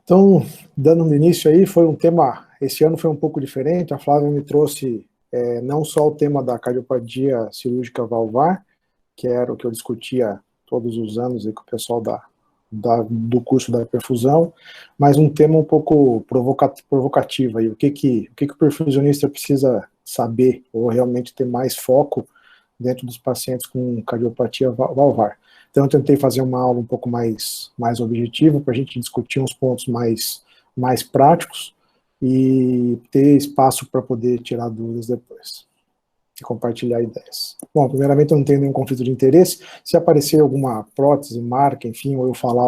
Então, dando início aí, foi um tema, esse ano foi um pouco diferente, a Flávia me trouxe não só o tema da cardiopatia cirúrgica valvar, que era o que eu discutia todos os anos aí com o pessoal do curso da perfusão, mas um tema um pouco provocativo aí, o que o perfusionista precisa saber, ou realmente ter mais foco dentro dos pacientes com cardiopatia valvar. Então eu tentei fazer uma aula um pouco mais objetiva, para a gente discutir uns pontos mais práticos e ter espaço para poder tirar dúvidas depois e compartilhar ideias. Bom, primeiramente eu não tenho nenhum conflito de interesse. Se aparecer alguma prótese, marca, enfim, ou eu falar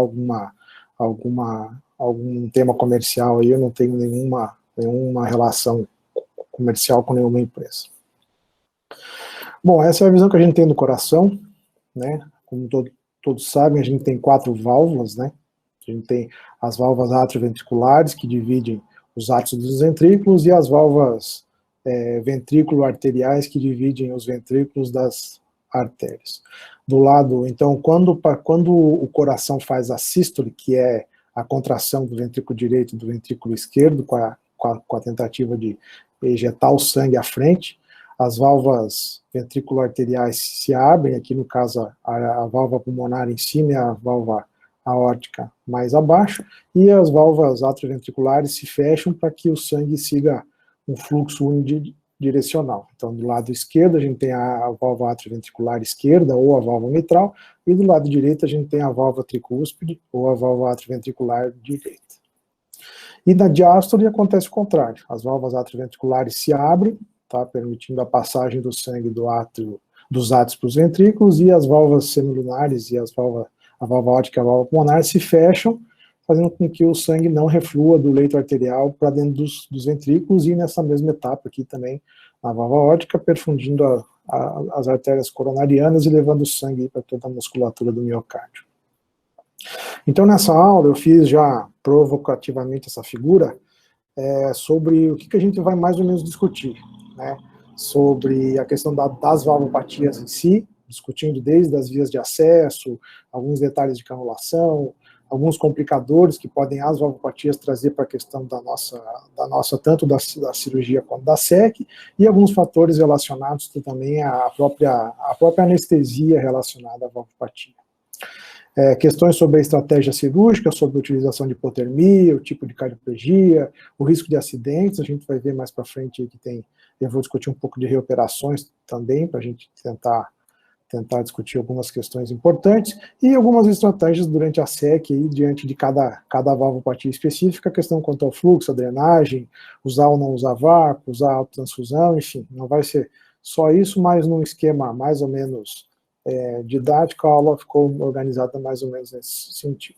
algum tema comercial aí, eu não tenho nenhuma relação comercial com nenhuma empresa. Bom, essa é a visão que a gente tem do coração, né? Como todos sabem, a gente tem 4 válvulas, né? A gente tem as válvulas atrioventriculares, que dividem os átrios dos ventrículos, e as válvulas ventrículo-arteriais, que dividem os ventrículos das artérias. Do lado, então, quando o coração faz a sístole, que é a contração do ventrículo direito e do ventrículo esquerdo, com a tentativa de ejetar o sangue à frente, as válvulas ventrículo-arteriais se abrem, aqui no caso a válvula pulmonar em cima e a válvula aórtica mais abaixo, e as válvulas atrioventriculares se fecham para que o sangue siga um fluxo unidirecional. Então, do lado esquerdo a gente tem a válvula atrioventricular esquerda, ou a válvula mitral, e do lado direito a gente tem a válvula tricúspide, ou a válvula atrioventricular direita. E na diástole acontece o contrário, as válvulas atrioventriculares se abrem, tá, permitindo a passagem do sangue dos átrios para os ventrículos, e as válvulas semilunares e a válvula aórtica e a válvula pulmonar se fecham, fazendo com que o sangue não reflua do leito arterial para dentro dos ventrículos, e nessa mesma etapa aqui também, na válvula aórtica, perfundindo as artérias coronarianas e levando o sangue para toda a musculatura do miocárdio. Então, nessa aula, eu fiz já provocativamente essa figura sobre o que a gente vai mais ou menos discutir, né? Sobre a questão das valvopatias em si, discutindo desde as vias de acesso, alguns detalhes de canulação, alguns complicadores que podem as valvopatias trazer para a questão da nossa tanto da cirurgia quanto da SEC, e alguns fatores relacionados também à própria anestesia relacionada à valvopatia. Questões sobre a estratégia cirúrgica, sobre a utilização de hipotermia, o tipo de cardioplegia, o risco de acidentes, a gente vai ver mais para frente que eu vou discutir um pouco de reoperações também, para a gente tentar discutir algumas questões importantes, e algumas estratégias durante a SEC, aí, diante de cada valvopatia específica, a questão quanto ao fluxo, a drenagem, usar ou não usar vácuo, usar autotransfusão, enfim, não vai ser só isso, mas num esquema mais ou menos didático, a aula ficou organizada mais ou menos nesse sentido.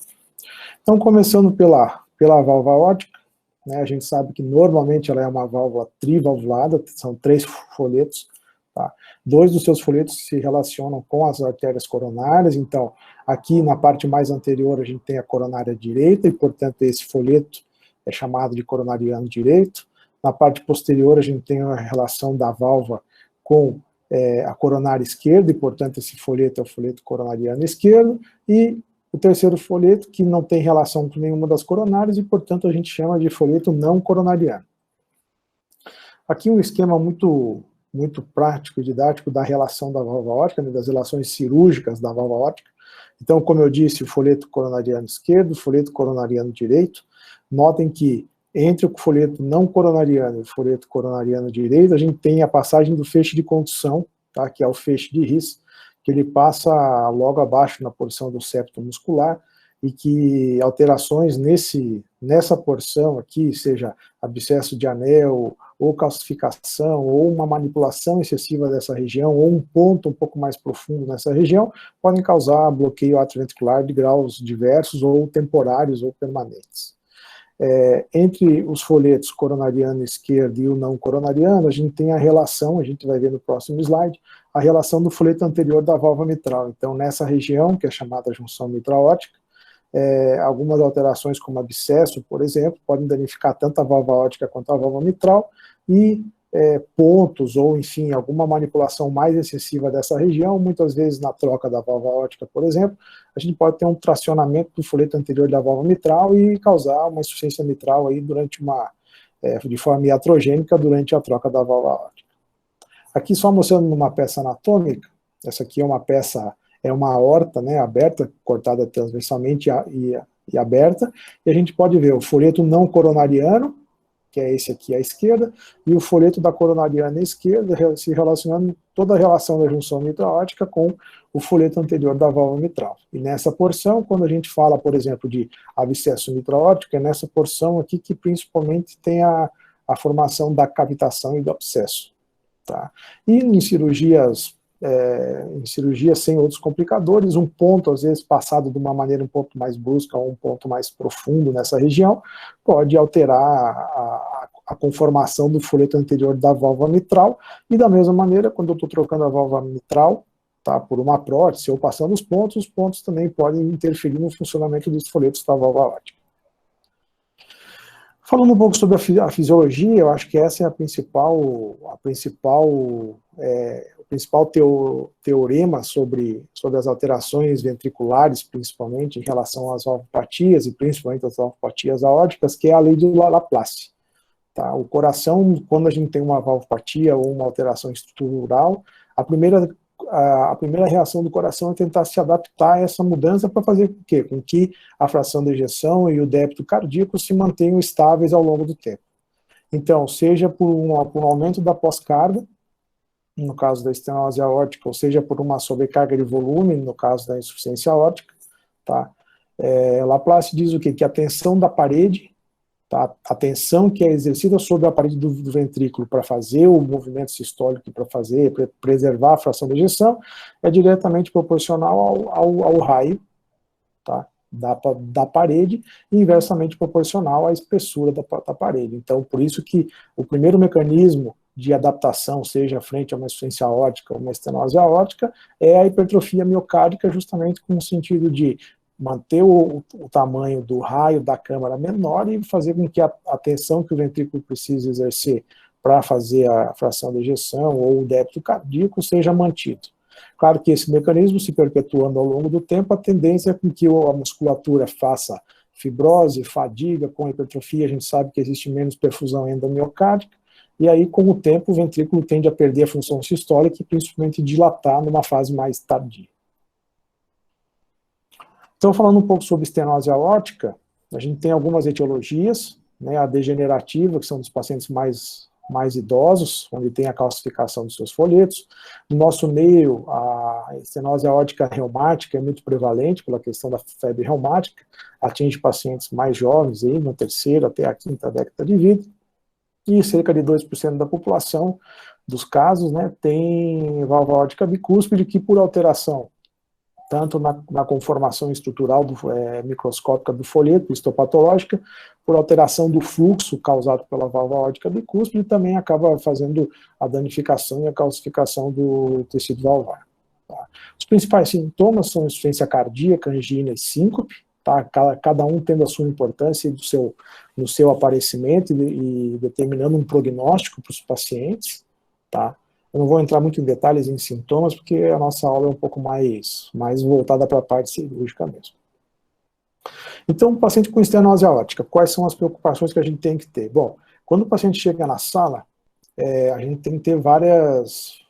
Então, começando pela válvula aórtica, né, a gente sabe que normalmente ela é uma válvula trivalvulada, são 3 folhetos, tá? 2 dos seus folhetos se relacionam com as artérias coronárias, então, aqui na parte mais anterior a gente tem a coronária direita, e portanto esse folheto é chamado de coronariano direito. Na parte posterior a gente tem a relação da válvula com a coronária esquerda, e portanto esse folheto é o folheto coronariano esquerdo, e o terceiro folheto, que não tem relação com nenhuma das coronárias, e portanto a gente chama de folheto não coronariano. Aqui um esquema muito prático e didático da relação da válvula aórtica, né, das relações cirúrgicas da válvula aórtica. Então, como eu disse, o folheto coronariano esquerdo, o folheto coronariano direito. Notem que entre o folheto não coronariano e o folheto coronariano direito, a gente tem a passagem do feixe de condução, tá, que é o feixe de His, que ele passa logo abaixo na porção do septo muscular, e que alterações nessa porção aqui, seja abscesso de anel, ou calcificação, ou uma manipulação excessiva dessa região, ou um ponto um pouco mais profundo nessa região, podem causar bloqueio atrioventricular de graus diversos, ou temporários, ou permanentes. Entre os folhetos coronariano esquerdo e o não coronariano, a gente tem a relação, a gente vai ver no próximo slide, a relação do folheto anterior da válvula mitral. Então, nessa região, que é chamada junção mitral-aórtica, algumas alterações como abscesso, por exemplo, podem danificar tanto a válvula aórtica quanto a válvula mitral, e pontos, ou enfim, alguma manipulação mais excessiva dessa região, muitas vezes na troca da válvula aórtica, por exemplo, a gente pode ter um tracionamento do folheto anterior da válvula mitral e causar uma insuficiência mitral aí durante de forma iatrogênica durante a troca da válvula aórtica. Aqui só mostrando uma peça anatômica, essa aqui é uma peça, é uma aorta, né, aberta, cortada transversalmente e aberta, e a gente pode ver o folheto não coronariano, que é esse aqui à esquerda, e o folheto da coronariana à esquerda, se relacionando toda a relação da junção mitral-aórtica com o folheto anterior da válvula mitral. E nessa porção, quando a gente fala, por exemplo, de abscesso mitral-aórtico, é nessa porção aqui que principalmente tem a formação da cavitação e do abscesso. Tá? E em cirurgias sem outros complicadores, um ponto, às vezes, passado de uma maneira um pouco mais brusca ou um ponto mais profundo nessa região, pode alterar a conformação do folheto anterior da válvula mitral, e da mesma maneira, quando eu estou trocando a válvula mitral, tá, por uma prótese ou passando os pontos também podem interferir no funcionamento dos folhetos da válvula aórtica. Falando um pouco sobre a fisiologia, eu acho que essa é o principal teorema sobre as alterações ventriculares, principalmente em relação às valvopatias, e principalmente às valvopatias aórticas, que é a lei de Laplace. Tá? O coração, quando a gente tem uma valvopatia ou uma alteração estrutural, a primeira reação do coração é tentar se adaptar a essa mudança para fazer com que a fração de ejeção e o débito cardíaco se mantenham estáveis ao longo do tempo. Então, seja por um aumento da pós-carga, no caso da estenose aórtica, ou seja por uma sobrecarga de volume, no caso da insuficiência aórtica, tá? Laplace diz o quê? Que a tensão da parede, tá? A tensão que é exercida sobre a parede do ventrículo para fazer o movimento sistólico, para preservar a fração de ejeção, é diretamente proporcional ao raio, tá, da parede, e inversamente proporcional à espessura da parede. Então, por isso que o primeiro mecanismo de adaptação, seja frente a uma insuficiência aórtica ou uma estenose aórtica, é a hipertrofia miocárdica, justamente com o sentido de manter o tamanho do raio da câmara menor e fazer com que a tensão que o ventrículo precisa exercer para fazer a fração de ejeção ou o débito cardíaco seja mantido. Claro que esse mecanismo, se perpetuando ao longo do tempo, a tendência é com que a musculatura faça fibrose, fadiga, com hipertrofia, a gente sabe que existe menos perfusão endomiocárdica, e aí, com o tempo, o ventrículo tende a perder a função sistólica e principalmente dilatar numa fase mais tardia. Então, falando um pouco sobre estenose aórtica, a gente tem algumas etiologias, né, a degenerativa, que são dos pacientes mais idosos, onde tem a calcificação dos seus folhetos. No nosso meio, a estenose aórtica reumática é muito prevalente pela questão da febre reumática, atinge pacientes mais jovens, aí, na terceira até a quinta década de vida, e cerca de 2% da população dos casos, né, tem válvula aórtica bicúspide, que por alteração, tanto na conformação estrutural microscópica do folheto, histopatológica, por alteração do fluxo causado pela válvula aórtica bicúspide, também acaba fazendo a danificação e a calcificação do tecido valvar. Tá? Os principais sintomas são insuficiência cardíaca, angina e síncope, tá? Cada um tendo a sua importância no seu aparecimento e determinando um prognóstico para os pacientes, tá? Eu não vou entrar muito em detalhes em sintomas, porque a nossa aula é um pouco mais voltada para a parte cirúrgica mesmo. Então, o paciente com estenose aórtica, quais são as preocupações que a gente tem que ter? Bom, quando o paciente chega na sala, a gente tem que ter vários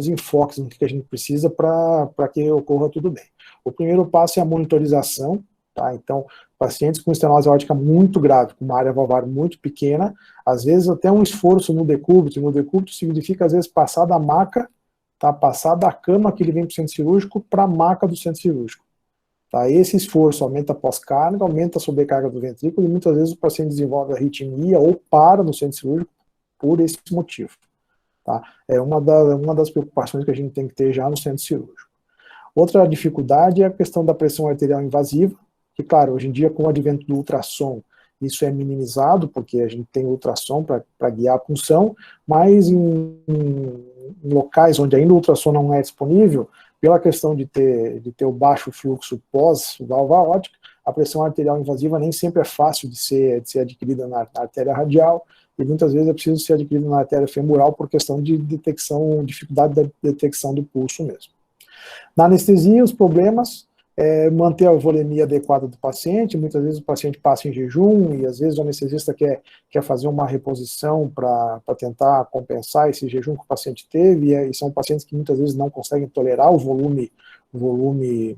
enfoques no que a gente precisa para que ocorra tudo bem. O primeiro passo é a monitorização, tá? Então, pacientes com estenose aórtica muito grave, com uma área valvar muito pequena, às vezes até um esforço no decúbito, significa às vezes passar da maca, tá? Passar da cama que ele vem para o centro cirúrgico para a maca do centro cirúrgico. Tá? Esse esforço aumenta a pós-carga, aumenta a sobrecarga do ventrículo e muitas vezes o paciente desenvolve arritmia ou para no centro cirúrgico por esse motivo. Tá? É uma das preocupações que a gente tem que ter já no centro cirúrgico. Outra dificuldade é a questão da pressão arterial invasiva, que, claro, hoje em dia, com o advento do ultrassom, isso é minimizado, porque a gente tem ultrassom para guiar a punção, mas em locais onde ainda o ultrassom não é disponível, pela questão de ter o baixo fluxo pós-válvula aórtica, a pressão arterial invasiva nem sempre é fácil de ser adquirida na artéria radial, e muitas vezes é preciso ser adquirida na artéria femoral por questão de detecção, dificuldade da detecção do pulso mesmo. Na anestesia, os problemas é manter a volemia adequada do paciente. Muitas vezes o paciente passa em jejum e às vezes o anestesista quer fazer uma reposição para tentar compensar esse jejum que o paciente teve, e são pacientes que muitas vezes não conseguem tolerar o volume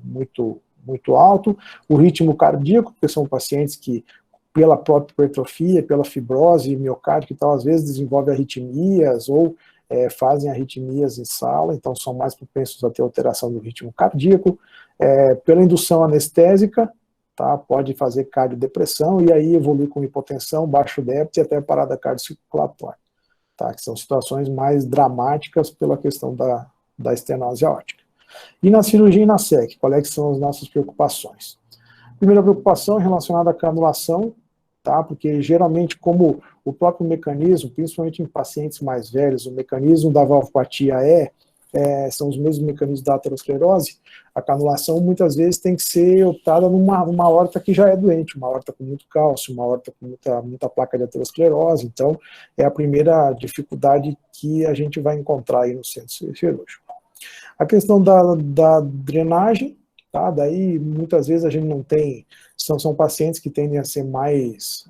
muito alto. O ritmo cardíaco, porque são pacientes que, pela própria hipertrofia, pela fibrose miocárdica e tal, às vezes desenvolvem arritmias ou fazem arritmias em sala, então são mais propensos a ter alteração do ritmo cardíaco. Pela indução anestésica, tá, pode fazer cardiodepressão e aí evoluir com hipotensão, baixo débito e até parada cardiocirculatória, tá, que são situações mais dramáticas pela questão da estenose aórtica. E na cirurgia e na SEC, quais são as nossas preocupações? Primeira preocupação é relacionada à canulação, tá, porque geralmente, como o próprio mecanismo, principalmente em pacientes mais velhos, o mecanismo da valvopatia são os mesmos mecanismos da aterosclerose, a canulação muitas vezes tem que ser optada numa aorta que já é doente, uma aorta com muito cálcio, uma aorta com muita placa de aterosclerose, então é a primeira dificuldade que a gente vai encontrar aí no centro cirúrgico. A questão da drenagem, tá, daí muitas vezes a gente não tem, são pacientes que tendem a ser mais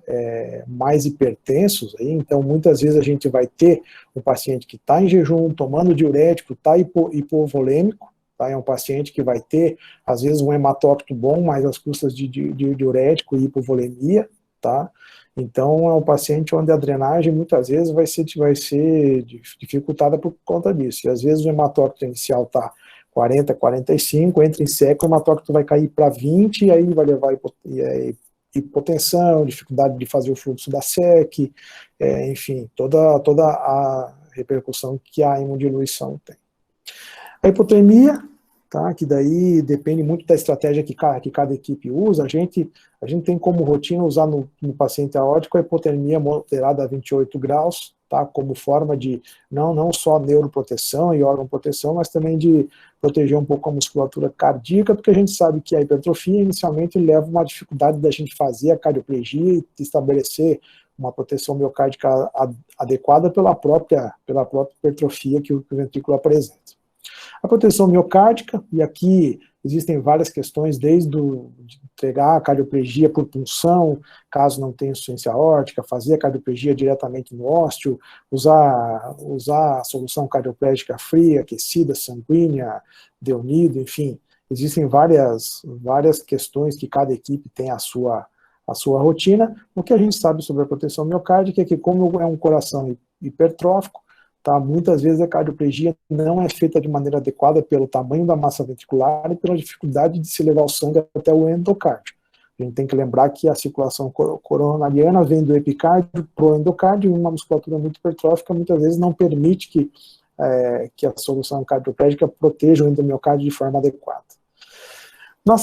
hipertensos, aí, então muitas vezes a gente vai ter um paciente que está em jejum, tomando diurético, está hipovolêmico, tá, é um paciente que vai ter, às vezes, um hematócrito bom, mas às custas de diurético e hipovolemia, tá, então é um paciente onde a drenagem muitas vezes vai ser dificultada por conta disso, e às vezes o hematócrito inicial está 40, 45, entra em SEC, o hematócrito vai cair para 20, e aí vai levar hipotensão, dificuldade de fazer o fluxo da SEC, enfim, toda a repercussão que a hemodiluição tem. A hipotermia, tá, que daí depende muito da estratégia que cada equipe usa. A gente tem como rotina usar no paciente aórtico a hipotermia moderada a 28 graus, tá, como forma de não só neuroproteção e órgão-proteção, mas também de proteger um pouco a musculatura cardíaca, porque a gente sabe que a hipertrofia inicialmente leva uma dificuldade da gente fazer a cardioplegia e estabelecer uma proteção miocárdica adequada pela própria hipertrofia que o ventrículo apresenta. A proteção miocárdica, e aqui existem várias questões, desde de entregar a cardioplegia por punção, caso não tenha insuficiência aórtica, fazer a cardioplegia diretamente no ósteo, usar a solução cardioplégica fria, aquecida, sanguínea, deunido, enfim, existem várias questões que cada equipe tem a sua rotina. O que a gente sabe sobre a proteção miocárdica é que, como é um coração hipertrófico, tá, muitas vezes a cardioplegia não é feita de maneira adequada pelo tamanho da massa ventricular e pela dificuldade de se levar o sangue até o endocárdio. A gente tem que lembrar que a circulação coronariana vem do epicárdio para o endocárdio, e uma musculatura muito hipertrófica muitas vezes não permite que a solução cardioplégica proteja o endomiocárdio de forma adequada. Na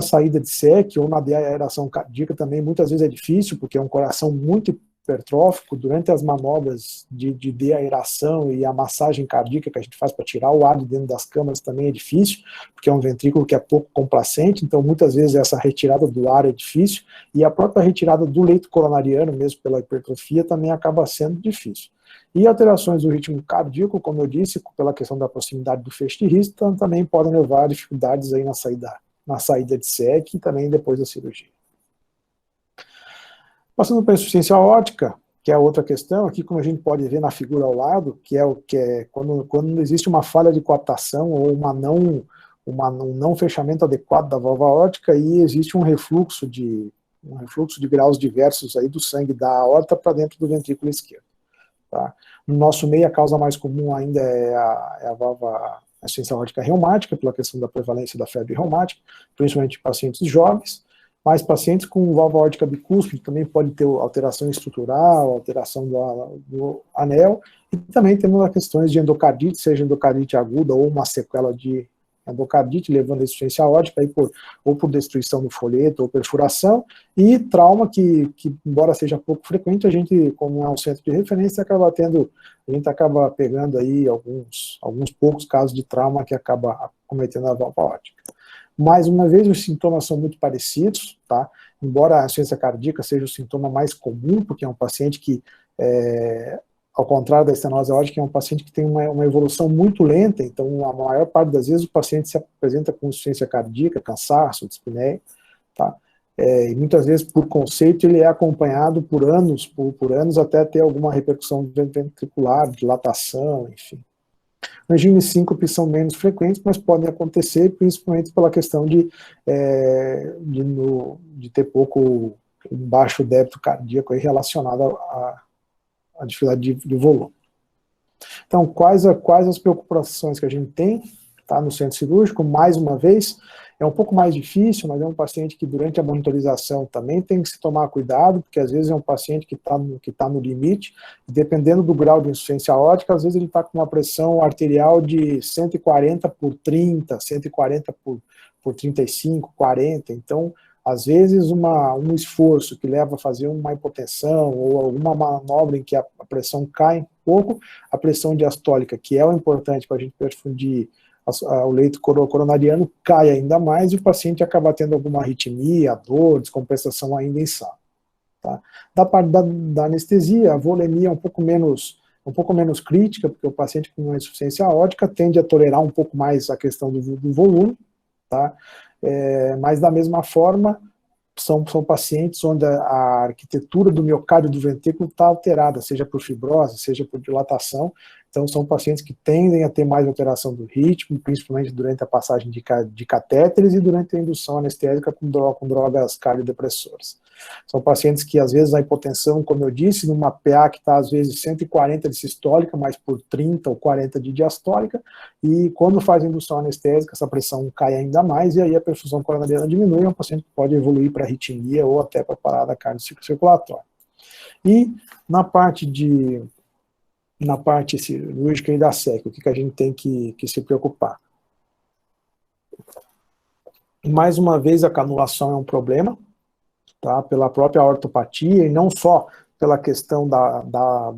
saída de SEC ou na deaeração cardíaca também muitas vezes é difícil, porque é um coração muito hipertrófico. Durante as manobras de deaeração e a massagem cardíaca que a gente faz para tirar o ar de dentro das câmaras também é difícil, porque é um ventrículo que é pouco complacente, então muitas vezes essa retirada do ar é difícil, e a própria retirada do leito coronariano, mesmo pela hipertrofia, também acaba sendo difícil. E alterações do ritmo cardíaco, como eu disse, pela questão da proximidade do feixe de risco, também podem levar a dificuldades aí na saída de SEC e também depois da cirurgia. Passando para a insuficiência aórtica, que é outra questão, aqui como a gente pode ver na figura ao lado, que é quando existe uma falha de coaptação ou um não fechamento adequado da válvula aórtica, e existe um refluxo de graus diversos aí do sangue da aorta para dentro do ventrículo esquerdo. Tá? No nosso meio, a causa mais comum ainda é a insuficiência aórtica reumática, pela questão da prevalência da febre reumática, principalmente em pacientes jovens, mas pacientes com válvula aórtica bicúspide também podem ter alteração estrutural, alteração do anel, e também temos as questões de endocardite, seja endocardite aguda ou uma sequela de endocardite, levando a insuficiência aórtica ou por destruição do folheto ou perfuração, e trauma que embora seja pouco frequente, a gente, como é um centro de referência, a gente acaba pegando aí alguns poucos casos de trauma que acaba cometendo a válvula aórtica. Mais uma vez, os sintomas são muito parecidos, tá? Embora a insuficiência cardíaca seja o sintoma mais comum, porque é um paciente que, ao contrário da estenose aórtica, é um paciente que tem uma evolução muito lenta, então a maior parte das vezes o paciente se apresenta com insuficiência cardíaca, cansaço, dispneia, tá? E muitas vezes, por conceito, ele é acompanhado por anos até ter alguma repercussão ventricular, dilatação, enfim. Regimes síncope são menos frequentes, mas podem acontecer, principalmente pela questão de ter um baixo débito cardíaco aí relacionado à dificuldade de volume. Então, quais as preocupações que a gente tem, tá, no centro cirúrgico? Mais uma vez, é um pouco mais difícil, mas é um paciente que durante a monitorização também tem que se tomar cuidado, porque às vezes é um paciente que tá no limite, dependendo do grau de insuficiência aórtica, às vezes ele está com uma pressão arterial de 140 por 30, 140 por 35, 40, então, às vezes um esforço que leva a fazer uma hipotensão ou alguma manobra em que a pressão cai um pouco, a pressão diastólica, que é o importante para a gente perfundir o leito coronariano, cai ainda mais e o paciente acaba tendo alguma arritmia, dor, descompensação ainda em sala. Tá? Da parte da anestesia, a volemia é um pouco menos crítica, porque o paciente com uma insuficiência aórtica tende a tolerar um pouco mais a questão do volume, tá? Mas da mesma forma, são pacientes onde a arquitetura do miocárdio do ventrículo está alterada, seja por fibrose, seja por dilatação. Então são pacientes que tendem a ter mais alteração do ritmo, principalmente durante a passagem de catéteres e durante a indução anestésica com drogas cardiodepressoras. São pacientes que às vezes a hipotensão, como eu disse, numa PA que está às vezes 140 de sistólica, mas por 30 ou 40 de diastólica, e quando faz indução anestésica essa pressão cai ainda mais e aí a perfusão coronariana diminui, é um paciente que pode evoluir para arritmia ou até para parada cardiocirculatória. E na parte cirúrgica e da SEC, o que a gente tem que se preocupar? Mais uma vez, a canulação é um problema, tá? Pela própria ortopatia, e não só pela questão da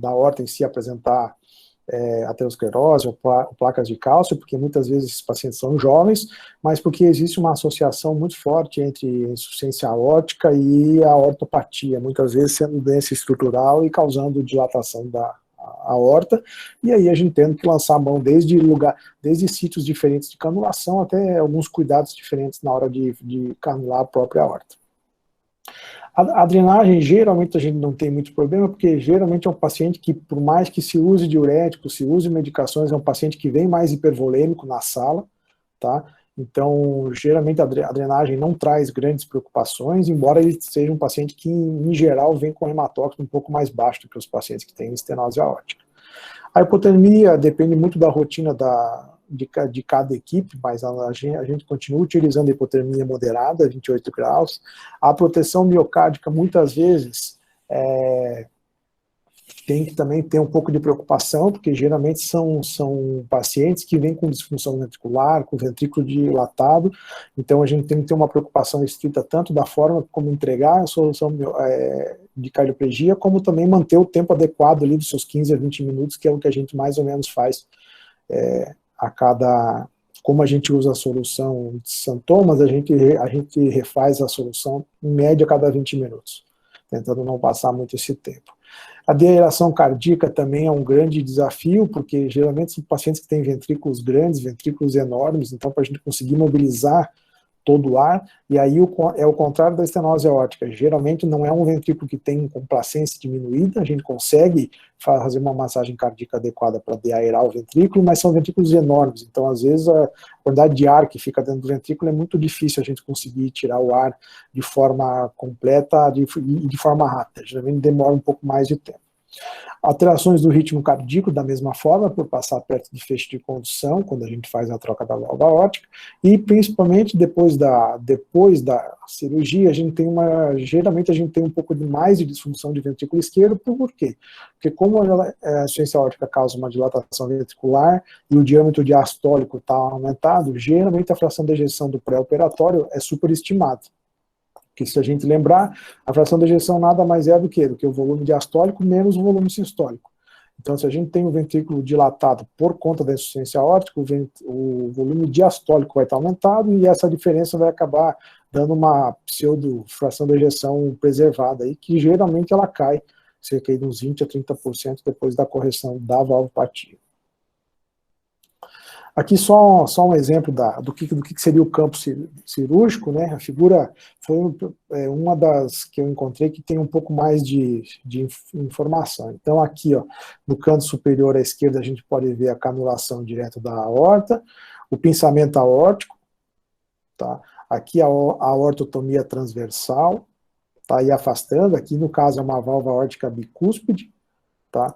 aorta em si apresentar aterosclerose ou placas de cálcio, porque muitas vezes esses pacientes são jovens, mas porque existe uma associação muito forte entre insuficiência aórtica e a ortopatia, muitas vezes sendo doença estrutural e causando dilatação da aorta, e aí a gente tendo que lançar a mão desde sítios diferentes de canulação até alguns cuidados diferentes na hora de canular a própria aorta. A drenagem, geralmente a gente não tem muito problema, porque geralmente é um paciente que, por mais que se use diurético, se use medicações, é um paciente que vem mais hipervolêmico na sala, tá? Então, geralmente a drenagem não traz grandes preocupações, embora ele seja um paciente que, em geral, vem com hematócrito um pouco mais baixo do que os pacientes que têm estenose aórtica. A hipotermia depende muito da rotina de cada equipe, mas a gente continua utilizando a hipotermia moderada, 28 graus. A proteção miocárdica, muitas vezes, tem que também ter um pouco de preocupação, porque geralmente são pacientes que vêm com disfunção ventricular, com ventrículo dilatado, então a gente tem que ter uma preocupação estrita tanto da forma como entregar a solução de cardioplegia, como também manter o tempo adequado ali dos seus 15 a 20 minutos, que é o que a gente mais ou menos faz como a gente usa a solução de Santomas, a gente refaz a solução em média a cada 20 minutos, tentando não passar muito esse tempo. A deaeração cardíaca também é um grande desafio, porque geralmente são pacientes que têm ventrículos grandes, ventrículos enormes, então para a gente conseguir mobilizar todo o ar, e aí é o contrário da estenose aórtica, geralmente não é um ventrículo que tem complacência diminuída, a gente consegue fazer uma massagem cardíaca adequada para deaerar o ventrículo, mas são ventrículos enormes, então às vezes a quantidade de ar que fica dentro do ventrículo é muito difícil a gente conseguir tirar o ar de forma completa e de forma rápida, geralmente demora um pouco mais de tempo. Alterações do ritmo cardíaco, da mesma forma, por passar perto do feixe de condução, quando a gente faz a troca da válvula aórtica, e principalmente depois da cirurgia, geralmente a gente tem um pouco mais de disfunção de ventrículo esquerdo. Por quê? Porque como a insuficiência aórtica causa uma dilatação ventricular e o diâmetro diastólico está aumentado, geralmente a fração de ejeção do pré-operatório é superestimada. Porque se a gente lembrar, a fração de ejeção nada mais é do que o volume diastólico menos o volume sistólico. Então, se a gente tem um ventrículo dilatado por conta da insuficiência aórtica, o volume diastólico vai estar aumentado e essa diferença vai acabar dando uma pseudo-fração de ejeção preservada, aí, que geralmente ela cai cerca de uns 20% a 30% depois da correção da valvopatia. Aqui só um exemplo do que seria o campo cirúrgico, né? A figura foi uma das que eu encontrei que tem um pouco mais de informação. Então aqui, ó, no canto superior à esquerda, a gente pode ver a canulação direta da aorta, o pinçamento aórtico, tá? Aqui a aortotomia transversal, tá aí afastando, aqui no caso é uma válvula aórtica bicúspide, tá?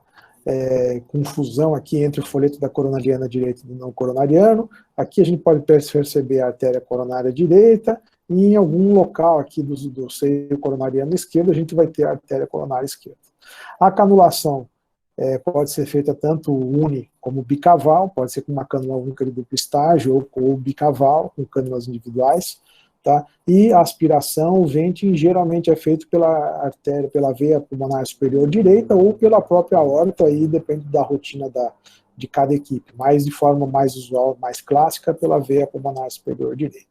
Com fusão aqui entre o folheto da coronariana direita e do não coronariano. Aqui a gente pode perceber a artéria coronária direita, e em algum local aqui do seio coronariano esquerdo, a gente vai ter a artéria coronária esquerda. A canulação pode ser feita tanto uni como bicaval, pode ser com uma cânula única de duplo estágio, ou bicaval, com cânulas individuais. Tá? E a aspiração, o venting, geralmente é feito pela artéria, pela veia pulmonar superior direita ou pela própria aorta, aí depende da rotina de cada equipe, mas de forma mais usual, mais clássica, pela veia pulmonar superior direita.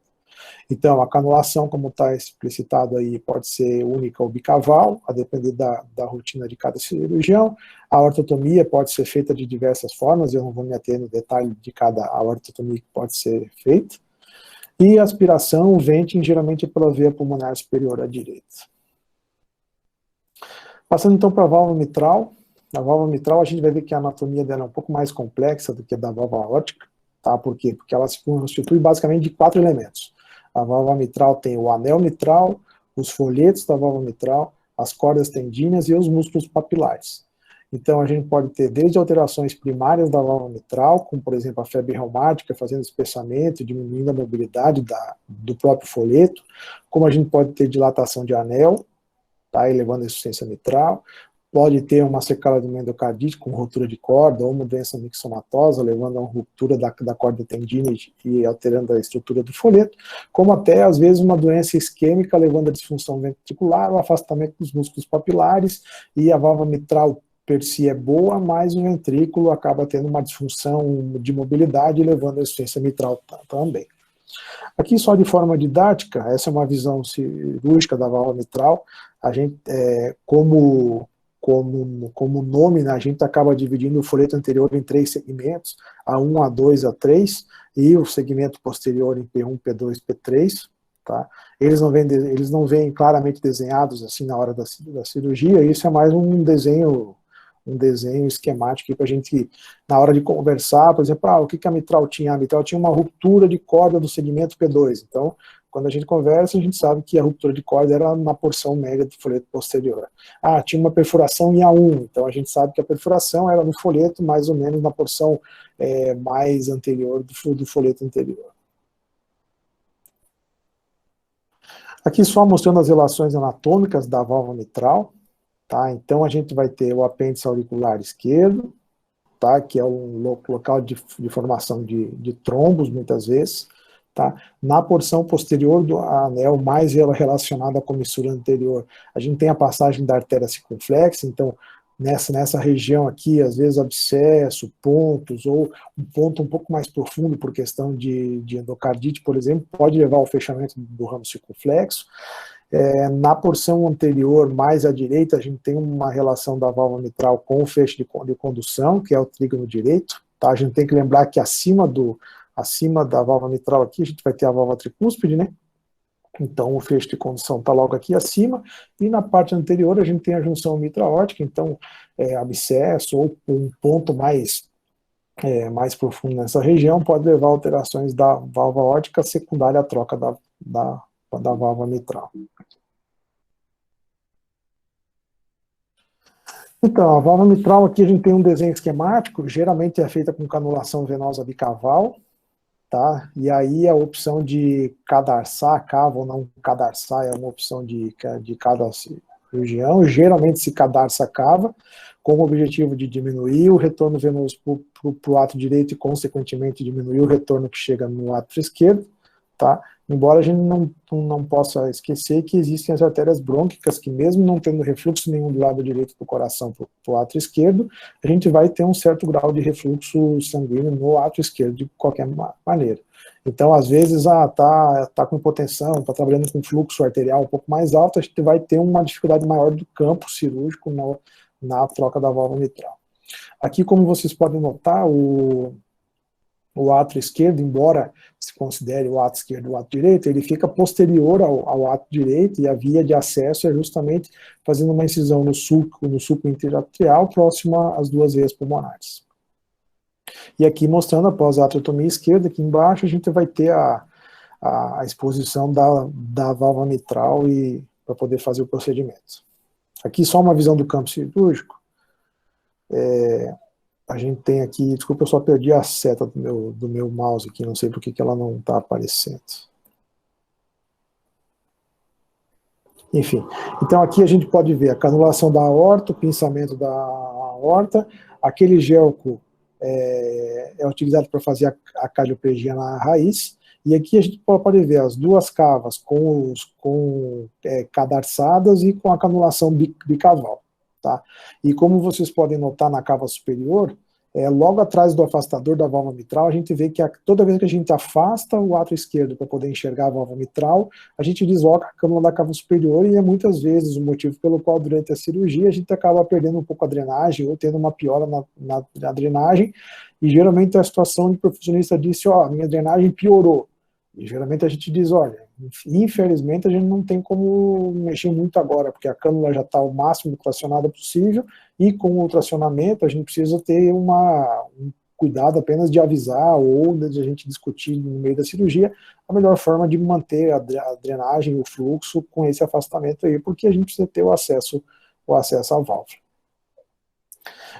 Então, a canulação, como está explicitado aí, pode ser única ou bicaval, a depender da rotina de cada cirurgião. A aortotomia pode ser feita de diversas formas, eu não vou me ater no detalhe de cada aortotomia que pode ser feita. E a aspiração, o venting, geralmente é pela veia pulmonar superior à direita. Passando então para a válvula mitral. Na válvula mitral a gente vai ver que a anatomia dela é um pouco mais complexa do que a da válvula aórtica. Tá? Por quê? Porque ela se constitui basicamente de 4 elementos. A válvula mitral tem o anel mitral, os folhetos da válvula mitral, as cordas tendíneas e os músculos papilares. Então, a gente pode ter desde alterações primárias da válvula mitral, como, por exemplo, a febre reumática, fazendo espessamento, diminuindo a mobilidade do próprio folheto, como a gente pode ter dilatação de anel, tá, elevando a insuficiência mitral, pode ter uma sequela do endocardite com ruptura de corda, ou uma doença mixomatosa, levando a uma ruptura da corda tendínea e alterando a estrutura do folheto, como até, às vezes, uma doença isquêmica, levando a disfunção ventricular, o afastamento dos músculos papilares, e a válvula mitral per si é boa, mas o ventrículo acaba tendo uma disfunção de mobilidade, levando a insuficiência mitral também. Aqui só de forma didática, essa é uma visão cirúrgica da válvula mitral, a gente, como nome, né, a gente acaba dividindo o folheto anterior em 3 segmentos, A1, A2, A3, e o segmento posterior em P1, P2, P3, tá? Eles não vêm claramente desenhados assim na hora da cirurgia, isso é mais um desenho esquemático para a gente, na hora de conversar, por exemplo, o que a mitral tinha? A mitral tinha uma ruptura de corda do segmento P2, então, quando a gente conversa, a gente sabe que a ruptura de corda era na porção média do folheto posterior. Tinha uma perfuração em A1, então a gente sabe que a perfuração era no folheto, mais ou menos na porção mais anterior do folheto anterior. Aqui só mostrando as relações anatômicas da válvula mitral. Tá? Então a gente vai ter o apêndice auricular esquerdo, tá? Que é um local de formação de trombos, muitas vezes. Tá? Na porção posterior do anel, mais relacionada à comissura anterior, a gente tem a passagem da artéria circunflexa, então nessa região aqui, às vezes abscesso, pontos, ou um ponto um pouco mais profundo por questão de endocardite, por exemplo, pode levar ao fechamento do ramo circunflexo. Na porção anterior, mais à direita, a gente tem uma relação da válvula mitral com o feixe de condução, que é o trígono direito. Tá? A gente tem que lembrar que acima da válvula mitral aqui, a gente vai ter a válvula tricúspide, né? Então o feixe de condução está logo aqui acima, e na parte anterior a gente tem a junção mitra-aórtica, então abscesso ou um ponto mais profundo nessa região pode levar a alterações da válvula aórtica secundária à troca da válvula mitral. Então, a válvula mitral aqui a gente tem um desenho esquemático, geralmente é feita com canulação venosa bicaval, tá? E aí a opção de cadarçar, cava ou não cadarçar, é uma opção de cada cirurgião. Geralmente se cadarça cava, com o objetivo de diminuir o retorno venoso para o ato direito e, consequentemente, diminuir o retorno que chega no ato esquerdo, tá? embora a gente não possa esquecer que existem as artérias brônquicas, que mesmo não tendo refluxo nenhum do lado direito do coração para o átrio esquerdo, a gente vai ter um certo grau de refluxo sanguíneo no átrio esquerdo, de qualquer maneira. Então, às vezes, tá com hipotensão, está trabalhando com fluxo arterial um pouco mais alto, a gente vai ter uma dificuldade maior do campo cirúrgico na troca da válvula mitral. Aqui, como vocês podem notar, o átrio esquerdo, embora se considere o átrio esquerdo e o átrio direito, ele fica posterior ao átrio direito, e a via de acesso é justamente fazendo uma incisão no sulco interatrial, próxima às duas veias pulmonares. E aqui mostrando, após a atriotomia esquerda, aqui embaixo a gente vai ter a exposição da válvula mitral para poder fazer o procedimento. Aqui só uma visão do campo cirúrgico. A gente tem aqui, desculpa, eu só perdi a seta do meu mouse aqui, não sei por que ela não está aparecendo. Enfim, então aqui a gente pode ver a canulação da aorta, o pinçamento da aorta, aquele gelco é utilizado para fazer a cardioplegia na raiz, e aqui a gente pode ver as duas cavas com cadarçadas e com a canulação bicaval. Tá? E como vocês podem notar na cava superior, logo atrás do afastador da válvula mitral, a gente vê que toda vez que a gente afasta o átrio esquerdo para poder enxergar a válvula mitral, a gente desloca a cânula da cava superior, e é muitas vezes o motivo pelo qual durante a cirurgia a gente acaba perdendo um pouco a drenagem ou tendo uma piora na drenagem, e geralmente a situação de perfusionista disse, ó, minha drenagem piorou. E geralmente a gente diz, olha, infelizmente a gente não tem como mexer muito agora, porque a cânula já está o máximo tracionada possível, e com o tracionamento a gente precisa ter um cuidado apenas de avisar ou de a gente discutir no meio da cirurgia a melhor forma de manter a drenagem e o fluxo com esse afastamento aí, porque a gente precisa ter o acesso à válvula.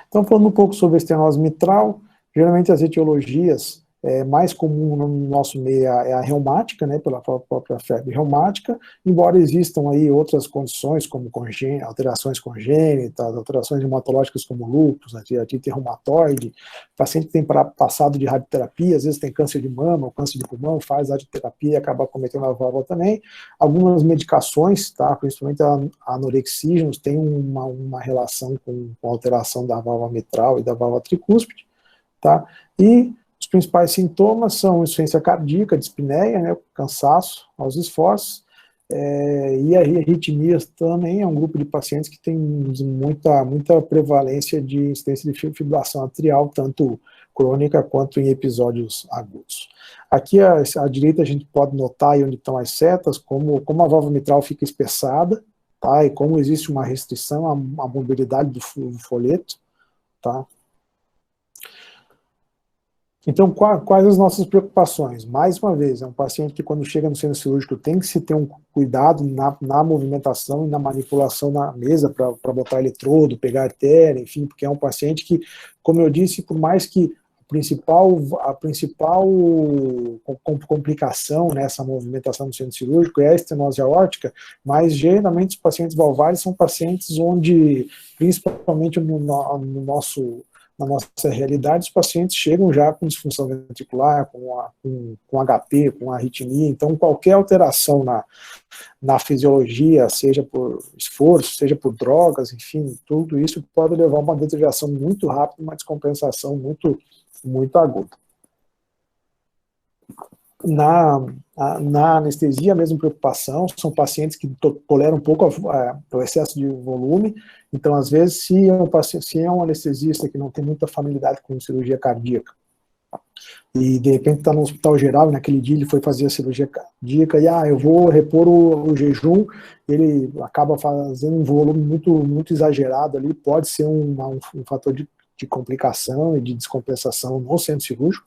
Então, falando um pouco sobre a estenose mitral, geralmente as etiologias mais comum no nosso meio é a reumática, né, pela própria febre reumática, embora existam aí outras condições, como alterações congênitas, alterações hematológicas como lúpus, artrite reumatoide, paciente que tem passado de radioterapia, às vezes tem câncer de mama ou câncer de pulmão, faz radioterapia e acaba cometendo a válvula também. Algumas medicações, tá, principalmente a anorexígenos, tem uma relação com a alteração da válvula mitral e da válvula tricúspide, tá, e os principais sintomas são insuficiência cardíaca, dispneia, né, cansaço aos esforços, e arritmias também é um grupo de pacientes que tem muita prevalência de incidência de fibrilação atrial, tanto crônica quanto em episódios agudos. Aqui à direita a gente pode notar aí onde estão as setas, como a válvula mitral fica espessada, tá, e como existe uma restrição à mobilidade do folheto, tá. Então, quais as nossas preocupações? Mais uma vez, é um paciente que quando chega no centro cirúrgico tem que se ter um cuidado na movimentação e na manipulação na mesa para botar eletrodo, pegar artéria, enfim, porque é um paciente que, como eu disse, por mais que a principal complicação nessa movimentação do centro cirúrgico é a estenose aórtica, mas geralmente os pacientes valvares são pacientes onde, principalmente na nossa realidade, os pacientes chegam já com disfunção ventricular, com HP, com arritmia, então qualquer alteração na fisiologia, seja por esforço, seja por drogas, enfim, tudo isso pode levar a uma deterioração muito rápida, uma descompensação muito aguda. Na anestesia, a mesma preocupação, são pacientes que toleram um pouco o excesso de volume, então às vezes se é um anestesista que não tem muita familiaridade com cirurgia cardíaca, e de repente está no hospital geral, e naquele dia ele foi fazer a cirurgia cardíaca, e eu vou repor o jejum, ele acaba fazendo um volume muito exagerado ali, pode ser um fator de complicação e de descompensação no centro cirúrgico,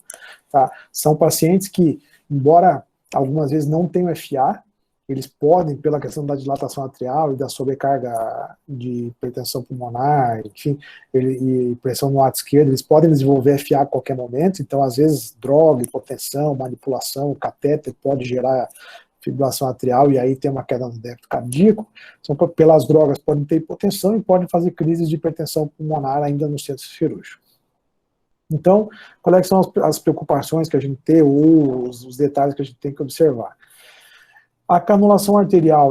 tá? São pacientes que, embora algumas vezes não tenham FA, eles podem, pela questão da dilatação atrial e da sobrecarga de hipertensão pulmonar, enfim, e pressão no lado esquerdo, eles podem desenvolver FA a qualquer momento, então às vezes droga, hipotensão, manipulação, catéter pode gerar fibrilação atrial e aí tem uma queda no débito cardíaco. Pelas drogas podem ter hipotensão e podem fazer crises de hipertensão pulmonar ainda no centro cirúrgico. Então, quais são as preocupações que a gente tem ou os detalhes que a gente tem que observar? A canulação arterial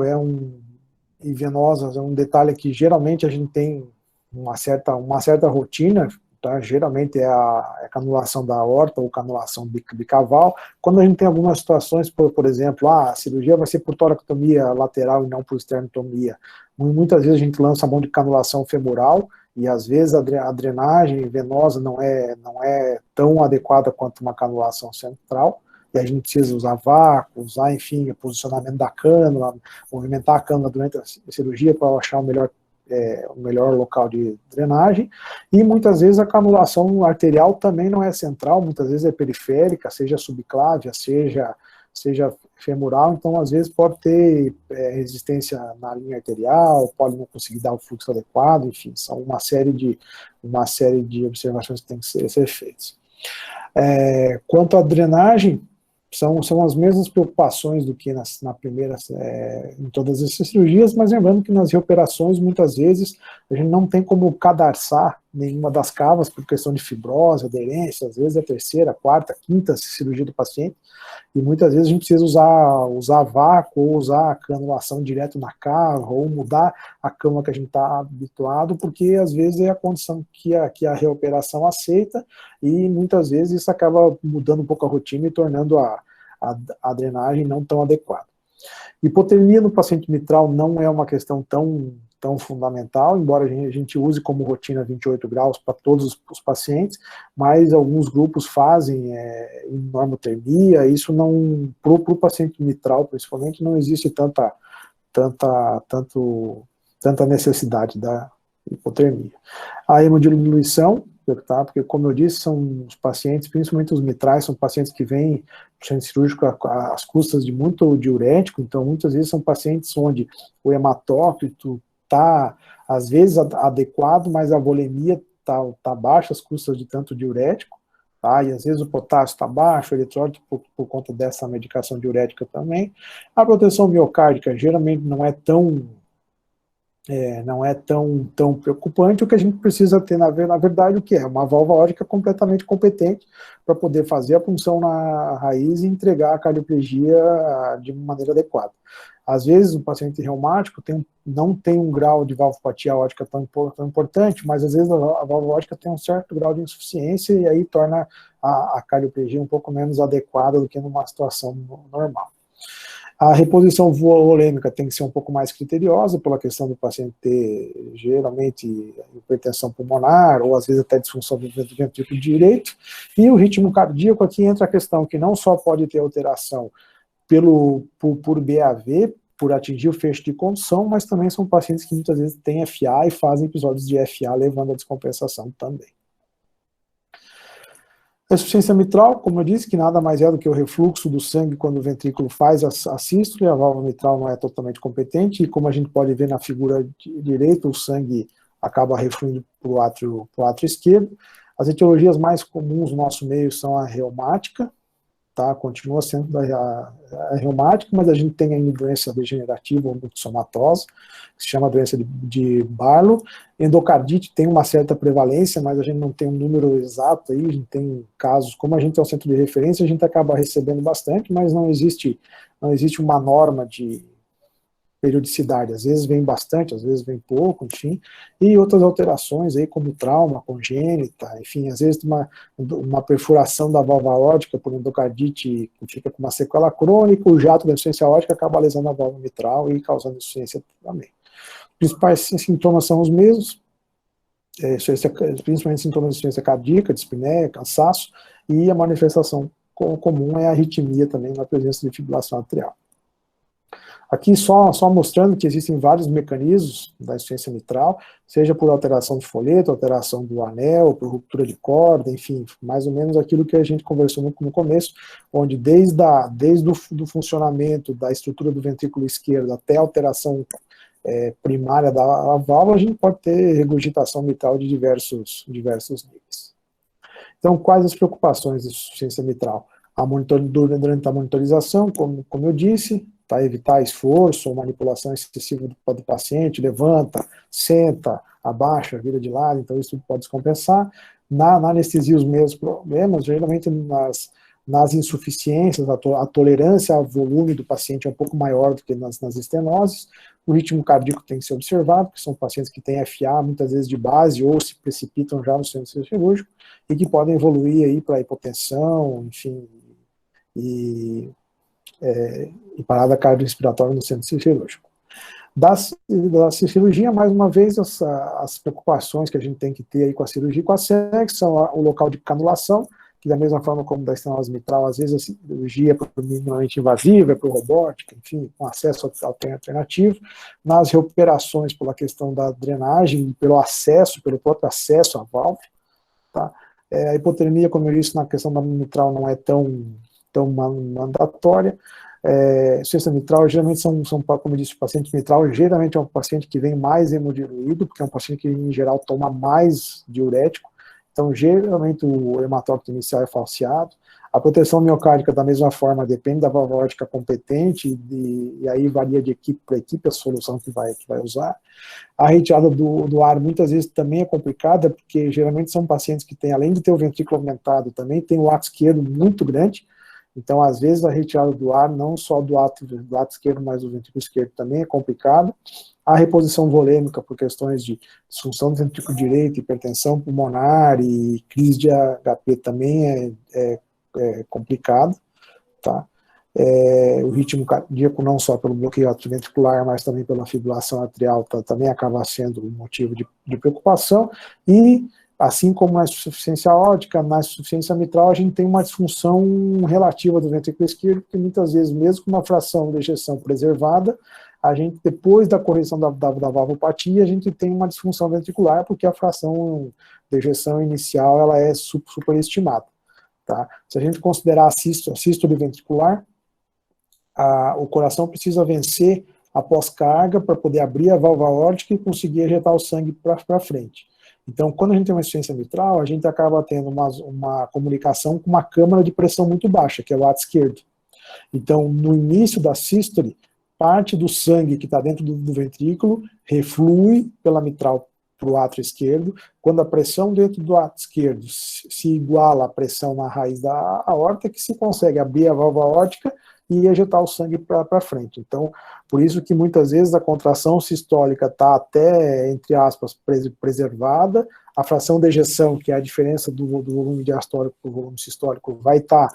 e venosa é um detalhe que geralmente a gente tem uma certa rotina, tá? Geralmente é a canulação da aorta ou canulação bicaval. Quando a gente tem algumas situações, por exemplo, a cirurgia vai ser por toracotomia lateral e não por esternotomia. Muitas vezes a gente lança a mão de canulação femoral e às vezes a drenagem venosa não é tão adequada quanto uma canulação central. E a gente precisa usar vácuo, usar, enfim, o posicionamento da cânula, movimentar a cânula durante a cirurgia para achar o melhor local de drenagem, e muitas vezes a canulação arterial também não é central, muitas vezes é periférica, seja subclávia, seja femoral, então às vezes pode ter resistência na linha arterial, pode não conseguir dar o fluxo adequado, enfim, são uma série de observações que têm que ser feitas. Quanto à drenagem, são as mesmas preocupações do que na primeira, em todas essas cirurgias, mas lembrando que nas reoperações, muitas vezes, a gente não tem como cadarçar nenhuma das cavas por questão de fibrose, aderência, às vezes é a terceira, quarta, quinta cirurgia do paciente, e muitas vezes a gente precisa usar vácuo, ou usar a canulação direto na cava, ou mudar a cama que a gente está habituado, porque às vezes é a condição que a reoperação aceita, e muitas vezes isso acaba mudando um pouco a rotina e tornando a drenagem não tão adequada. Hipotermia no paciente mitral não é uma questão tão fundamental, embora a gente use como rotina 28 graus para todos os pacientes, mas alguns grupos fazem normotermia, isso não, para o paciente mitral principalmente, não existe tanta necessidade da hipotermia. A hemodiluição, tá? Porque como eu disse, são os pacientes, principalmente os mitrais, são pacientes que vêm do centro cirúrgico às custas de muito diurético, então muitas vezes são pacientes onde o hematócrito está, às vezes, adequado, mas a volemia está baixa, às custas de tanto diurético, tá? E às vezes o potássio está baixo, o eletrólito por conta dessa medicação diurética também. A proteção miocárdica geralmente não é tão preocupante. O que a gente precisa ter, na verdade, o que é? Uma válvula aórtica completamente competente para poder fazer a punção na raiz e entregar a cardiopregia de maneira adequada. Às vezes, o paciente reumático não tem um grau de valvopatia aórtica tão importante, mas às vezes a válvula aórtica tem um certo grau de insuficiência e aí torna a cardiopregia um pouco menos adequada do que numa situação normal. A reposição volêmica tem que ser um pouco mais criteriosa, pela questão do paciente ter, geralmente, hipertensão pulmonar, ou às vezes até disfunção do ventrículo direito. E o ritmo cardíaco, aqui entra a questão que não só pode ter alteração por BAV, por atingir o fecho de condução, mas também são pacientes que muitas vezes têm FA e fazem episódios de FA, levando à descompensação também. A insuficiência mitral, como eu disse, que nada mais é do que o refluxo do sangue quando o ventrículo faz a sístole, a válvula mitral não é totalmente competente, e como a gente pode ver na figura direita, o sangue acaba refluindo para o átrio esquerdo. As etiologias mais comuns no nosso meio são a reumática, tá? Continua sendo a reumática, mas a gente tem ainda doença degenerativa ou multissomatose, que se chama doença de Barlow. Endocardite tem uma certa prevalência, mas a gente não tem um número exato aí, a gente tem casos, como a gente é um centro de referência, a gente acaba recebendo bastante, mas não existe uma norma de periodicidade, às vezes vem bastante, às vezes vem pouco, enfim, e outras alterações aí, como trauma congênita, enfim, às vezes uma perfuração da válvula aórtica por endocardite que fica com uma sequela crônica, o jato da insuficiência aórtica acaba lesando a válvula mitral e causando insuficiência também. Os principais sintomas são os mesmos, principalmente sintomas de insuficiência cardíaca, dispneia, cansaço, e a manifestação comum é a arritmia também, na presença de fibrilação atrial. Aqui só mostrando que existem vários mecanismos da insuficiência mitral, seja por alteração de folheto, alteração do anel, por ruptura de corda, enfim, mais ou menos aquilo que a gente conversou no começo, onde desde o funcionamento da estrutura do ventrículo esquerdo até a alteração primária da válvula, a gente pode ter regurgitação mitral de diversos níveis. Então, quais as preocupações de insuficiência mitral? Durante a monitorização, como eu disse, para evitar esforço ou manipulação excessiva do paciente, levanta, senta, abaixa, vira de lado, então isso pode descompensar. Na anestesia, os mesmos problemas, geralmente Nas insuficiências, a tolerância ao volume do paciente é um pouco maior do que nas estenoses. O ritmo cardíaco tem que ser observado, porque são pacientes que têm FA muitas vezes de base ou se precipitam já no centro cirúrgico e que podem evoluir aí para hipotensão, enfim, e parada cardiorrespiratória no centro cirúrgico. Da cirurgia, mais uma vez, as preocupações que a gente tem que ter aí com a cirurgia e com a SEG são o local de canulação, que da mesma forma como da estenose mitral, às vezes a cirurgia é minimamente invasiva, é por robótica, enfim, com acesso alternativo. Nas recuperações pela questão da drenagem, pelo próprio acesso à válvula, tá? A hipotermia, como eu disse, na questão da mitral não é tão mandatória. Insuficiência mitral, geralmente são, como eu disse, o paciente mitral geralmente é um paciente que vem mais hemodiluído, porque é um paciente que, em geral, toma mais diurético. Então, geralmente, o hematócrito inicial é falseado. A proteção miocárdica, da mesma forma, depende da válvula aórtica competente, e aí varia de equipe para equipe a solução que vai usar. A retirada do ar, muitas vezes, também é complicada, porque geralmente são pacientes que têm, além de ter o ventrículo aumentado, também tem o ato esquerdo muito grande. Então, às vezes, a retirada do ar, não só do ato esquerdo, mas do ventrículo esquerdo também é complicado. A reposição volêmica por questões de disfunção do ventrículo direito, hipertensão pulmonar e crise de HP também é complicado, tá? O ritmo cardíaco, não só pelo bloqueio atrioventricular, mas também pela fibrilação atrial, também acaba sendo um motivo de preocupação. E, assim como na insuficiência aórtica, na insuficiência mitral, a gente tem uma disfunção relativa do ventrículo esquerdo, porque muitas vezes, mesmo com uma fração de ejeção preservada, a gente, depois da correção da valvopatia, a gente tem uma disfunção ventricular, porque a fração de ejeção inicial ela é superestimada. Tá? Se a gente considerar a sístole ventricular, o coração precisa vencer a pós-carga para poder abrir a válvula aórtica e conseguir ejetar o sangue para frente. Então, quando a gente tem uma insuficiência mitral, a gente acaba tendo uma comunicação com uma câmara de pressão muito baixa, que é o ato esquerdo. Então, no início da sístole, parte do sangue que está dentro do ventrículo reflui pela mitral para o átrio esquerdo. Quando a pressão dentro do átrio esquerdo se iguala à pressão na raiz da aorta, que se consegue abrir a válvula aórtica e ejetar o sangue para frente. Então, por isso que muitas vezes a contração sistólica está até, entre aspas, preservada, a fração de ejeção, que é a diferença do volume diastólico para o volume sistólico, vai estar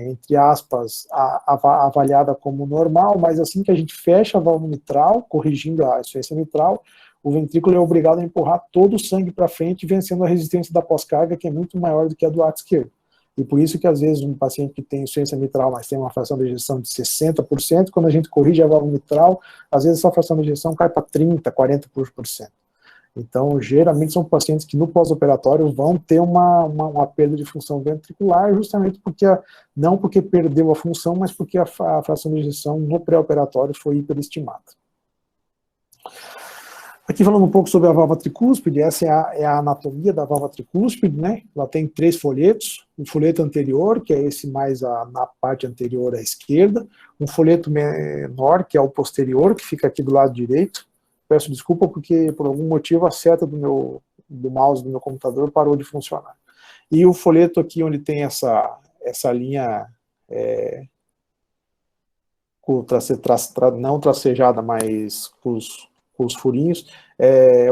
entre aspas, avaliada como normal, mas assim que a gente fecha a válvula mitral, corrigindo a insuficiência mitral, o ventrículo é obrigado a empurrar todo o sangue para frente, vencendo a resistência da pós-carga, que é muito maior do que a do ato esquerdo. E por isso que, às vezes, um paciente que tem insuficiência mitral, mas tem uma fração de ejeção de 60%, quando a gente corrige a válvula mitral, às vezes essa fração de ejeção cai para 30%, 40%. Então, geralmente são pacientes que no pós-operatório vão ter uma perda de função ventricular, justamente porque, não porque perdeu a função, mas porque a fração de ejeção no pré-operatório foi hiperestimada. Aqui falando um pouco sobre a válvula tricúspide, essa é a anatomia da válvula tricúspide, né? Ela tem 3 folhetos, um folheto anterior, que é esse mais na parte anterior à esquerda, um folheto menor, que é o posterior, que fica aqui do lado direito. Peço desculpa porque, por algum motivo, a seta do mouse do meu computador parou de funcionar. E o folheto aqui, onde tem essa linha não tracejada, mas com os furinhos,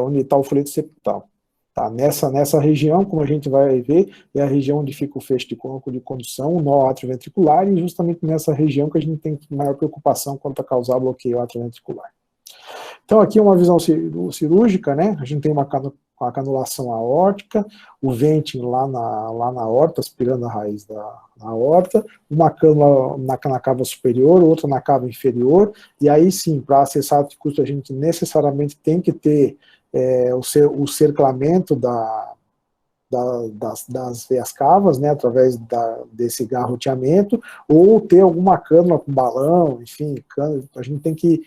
onde está o folheto septal. Tá? Nessa região, como a gente vai ver, é a região onde fica o feixe de condução, o nó atrioventricular, e justamente nessa região que a gente tem maior preocupação quanto a causar bloqueio atrioventricular. Então, aqui é uma visão cirúrgica, né? A gente tem uma canulação aórtica, o venting lá na aorta, aspirando a raiz da aorta, uma cânula na cava superior, outra na cava inferior, e aí sim, para acessar o tricúspide, a gente necessariamente tem que ter o cerclamento das veias cavas, né, através desse garroteamento, ou ter alguma cânula com balão, enfim, a gente tem que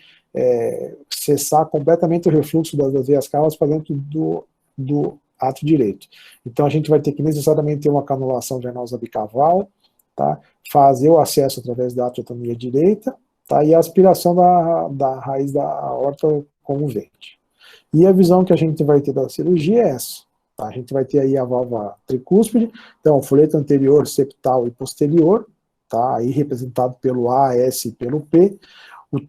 cessar completamente o refluxo das veias cavas para dentro do ato direito. Então a gente vai ter que necessariamente ter uma canulação venosa bicaval, tá? Fazer o acesso através da atriotomia direita, tá? E a aspiração da raiz da aorta com o vente. E a visão que a gente vai ter da cirurgia é essa. Tá? A gente vai ter aí a válvula tricúspide, então o folheto anterior, septal e posterior, tá? Aí representado pelo A, S e pelo P.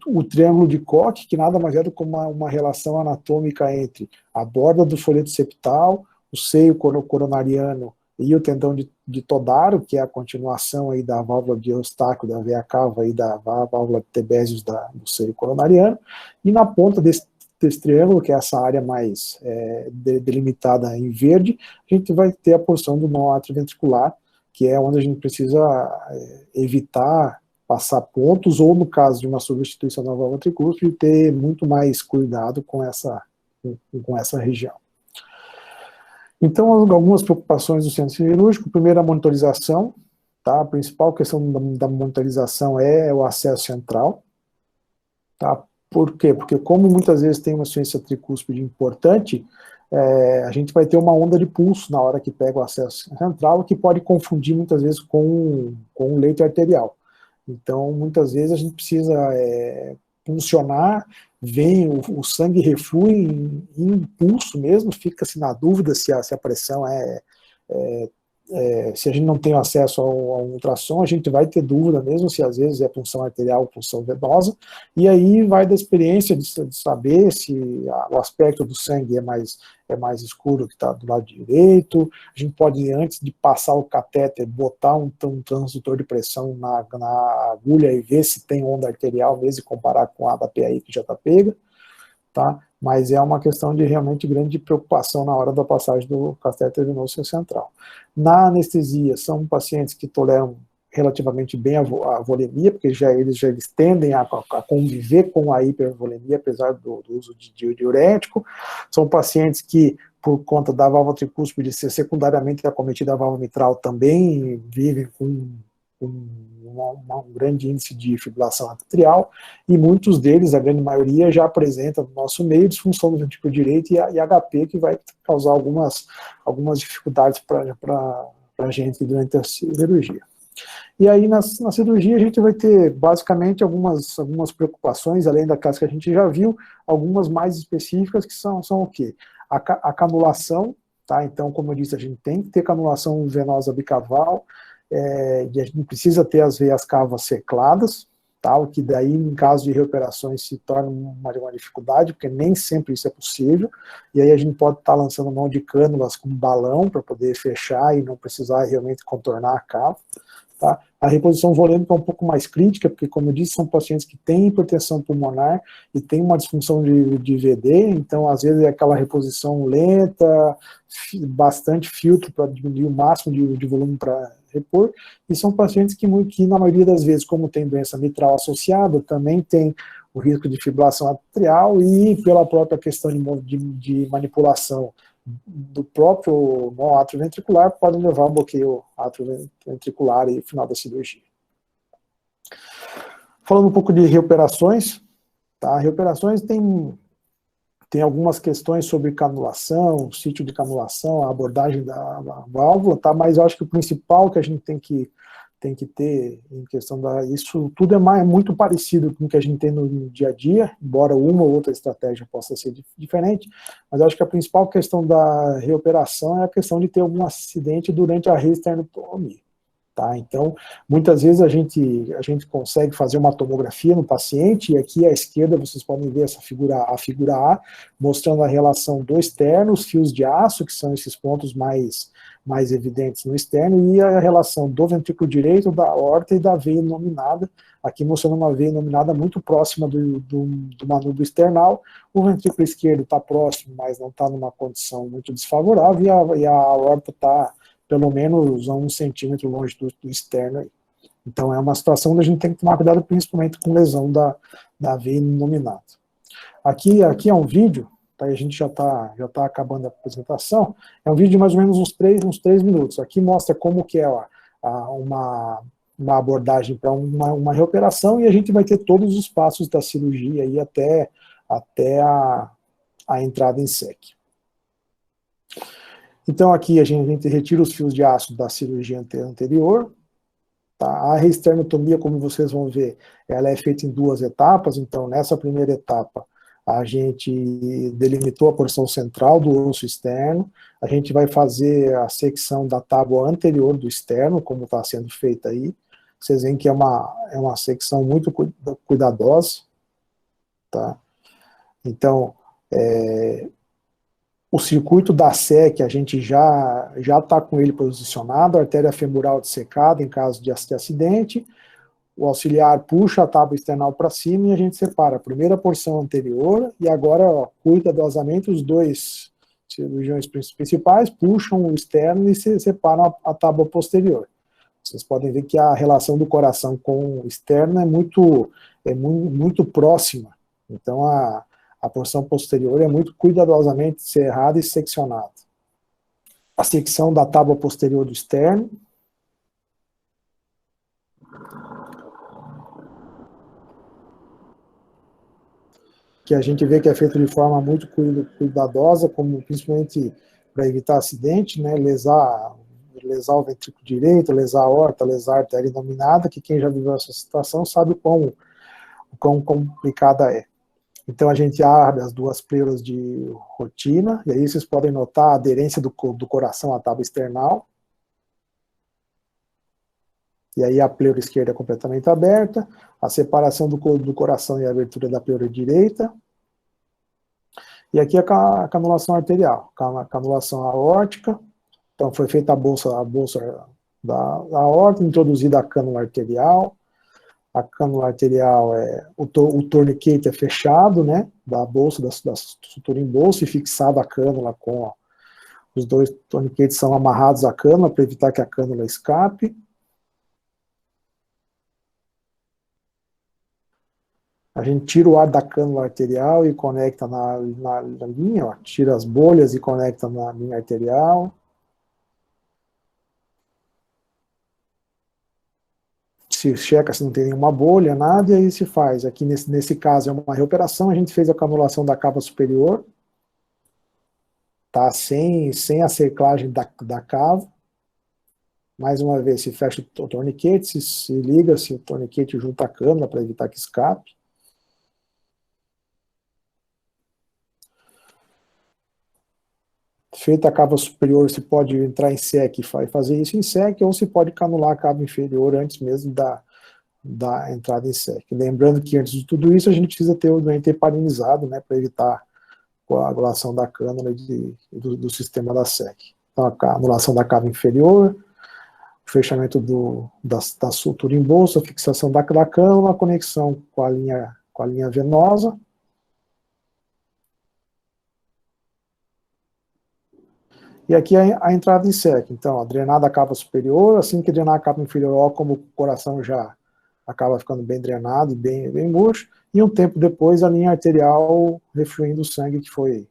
O triângulo de Koch, que nada mais é do que uma relação anatômica entre a borda do folheto septal, o seio coronariano e o tendão de Todaro, que é a continuação aí da válvula de Eustáquio, da veia cava e da válvula de Tebésius do seio coronariano, e na ponta desse triângulo, que é essa área mais delimitada em verde, a gente vai ter a porção do nó atrioventricular, que é onde a gente precisa evitar passar pontos, ou no caso de uma substituição da válvula tricúspide, ter muito mais cuidado com essa região. Então, algumas preocupações do centro cirúrgico. Primeiro, a monitorização. Tá? A principal questão da monitorização é o acesso central. Tá? Por quê? Porque como muitas vezes tem uma insuficiência tricúspide importante, a gente vai ter uma onda de pulso na hora que pega o acesso central, que pode confundir muitas vezes com o leito arterial. Então, muitas vezes a gente precisa funcionar, vem o sangue reflui em pulso mesmo, fica-se na dúvida se a pressão se a gente não tem acesso ao ultrassom, a gente vai ter dúvida mesmo se às vezes é punção arterial ou punção venosa, e aí vai da experiência de saber se o aspecto do sangue é mais escuro que está do lado direito. A gente pode, antes de passar o catéter, botar um transdutor de pressão na agulha e ver se tem onda arterial mesmo, e comparar com a da PAI que já está pega, tá? Mas é uma questão de realmente grande preocupação na hora da passagem do catéter venoso central. Na anestesia, são pacientes que toleram relativamente bem a volemia, porque eles tendem a conviver com a hipervolemia, apesar do uso de diurético. São pacientes que, por conta da válvula tricúspide ser secundariamente acometida a válvula mitral, também vivem com um grande índice de fibrilação atrial, e muitos deles, a grande maioria, já apresenta no nosso meio disfunção do ventrículo direito e HP, que vai causar algumas dificuldades para a gente durante a cirurgia. E aí, na cirurgia, a gente vai ter, basicamente, algumas preocupações, além daquelas que a gente já viu, algumas mais específicas, que são o quê? A canulação, tá? Então, como eu disse, a gente tem que ter canulação venosa bicaval, e a gente precisa ter as veias cavas secladas, tá? O que daí, em caso de reoperações, se torna uma dificuldade, porque nem sempre isso é possível, e aí a gente pode estar lançando mão de cânulas com balão para poder fechar e não precisar realmente contornar a cava. Tá? A reposição volêmica é um pouco mais crítica, porque, como eu disse, são pacientes que têm hipertensão pulmonar e têm uma disfunção de VD, então, às vezes, é aquela reposição lenta, bastante filtro para diminuir o máximo de volume para repor, e são pacientes que, na maioria das vezes, como tem doença mitral associada, também tem o risco de fibrilação atrial, e pela própria questão de manipulação do próprio nó atrioventricular, podem levar ao bloqueio atrioventricular e final da cirurgia. Falando um pouco de reoperações, tá? Reoperações tem algumas questões sobre canulação, sítio de canulação, a abordagem da válvula, tá? Mas eu acho que o principal que a gente tem que ter em questão isso tudo é muito parecido com o que a gente tem no dia a dia, embora uma ou outra estratégia possa ser diferente, mas eu acho que a principal questão da reoperação é a questão de ter algum acidente durante a reesternotomia. Tá? Então, muitas vezes a gente consegue fazer uma tomografia no paciente, e aqui à esquerda vocês podem ver a figura A, mostrando a relação do externo, os fios de aço, que são esses pontos mais evidentes no externo, e a relação do ventrículo direito, da aorta e da veia inominada, aqui mostrando uma veia inominada muito próxima do manubrio external. O ventrículo esquerdo está próximo, mas não está numa condição muito desfavorável, e a aorta está pelo menos a 1 centímetro longe do externo. Então é uma situação onde a gente tem que tomar cuidado, principalmente com lesão da veia inominada. Aqui é um vídeo, tá? A gente já tá acabando a apresentação, é um vídeo de mais ou menos uns 3 minutos. Aqui mostra como que é uma abordagem para uma reoperação, e a gente vai ter todos os passos da cirurgia aí até a entrada em SEC. Então aqui a gente retira os fios de aço da cirurgia anterior. Tá? A reesternotomia, como vocês vão ver, ela é feita em 2 etapas. Então nessa primeira etapa a gente delimitou a porção central do osso externo, a gente vai fazer a secção da tábua anterior do externo, como está sendo feita aí. Vocês veem que é uma secção muito cuidadosa, tá? Então, o circuito da SEC, a gente já está com ele posicionado, a artéria femoral dessecada em caso de acidente, o auxiliar puxa a tábua external para cima e a gente separa a primeira porção anterior e agora, ó, cuidadosamente, os dois cirurgiões principais puxam o externo e separam a tábua posterior. Vocês podem ver que a relação do coração com o externo é muito próxima. Então, a porção posterior é muito cuidadosamente serrada e seccionada. A secção da tábua posterior do externo. Que a gente vê que é feito de forma muito cuidadosa, como principalmente para evitar acidente, né, lesar o ventrículo direito, lesar a aorta, lesar a artéria inominada, que quem já viveu essa situação sabe o quão complicada é. Então a gente abre as duas pleuras de rotina, e aí vocês podem notar a aderência do coração à tábua external. E aí a pleura esquerda é completamente aberta, a separação do coração e a abertura da pleura direita. E aqui a canulação arterial, a canulação aórtica. Então foi feita a bolsa da aorta, introduzida a cânula arterial. A cânula arterial, o torniquete é fechado, né, da bolsa, da sutura em bolsa, e fixado a cânula com os dois torniquetes são amarrados à cânula para evitar que a cânula escape. A gente tira o ar da cânula arterial e conecta na linha, ó, tira as bolhas e conecta na linha arterial. Se checa se não tem nenhuma bolha, nada, e aí se faz. Aqui nesse caso é uma reoperação, a gente fez a canulação da cava superior, tá? Sem a cerclagem da cava. Mais uma vez, se fecha o torniquete, se liga-se o torniquete junto à cânula para evitar que escape. Feita a cava superior, se pode entrar em SEC e fazer isso em SEC, ou se pode canular a cava inferior antes mesmo da entrada em SEC. Lembrando que antes de tudo isso, a gente precisa ter o doente heparinizado, né, para evitar a coagulação da cânula e do sistema da SEC. Então, a anulação da cava inferior, o fechamento da sutura em bolsa, a fixação da cânula, a conexão com a linha venosa. E aqui a entrada em SEC. Então, a drenada a cava superior, assim que drenar a cava inferior, ó, como o coração já acaba ficando bem drenado e bem murcho, e um tempo depois a linha arterial refluindo o sangue que foi.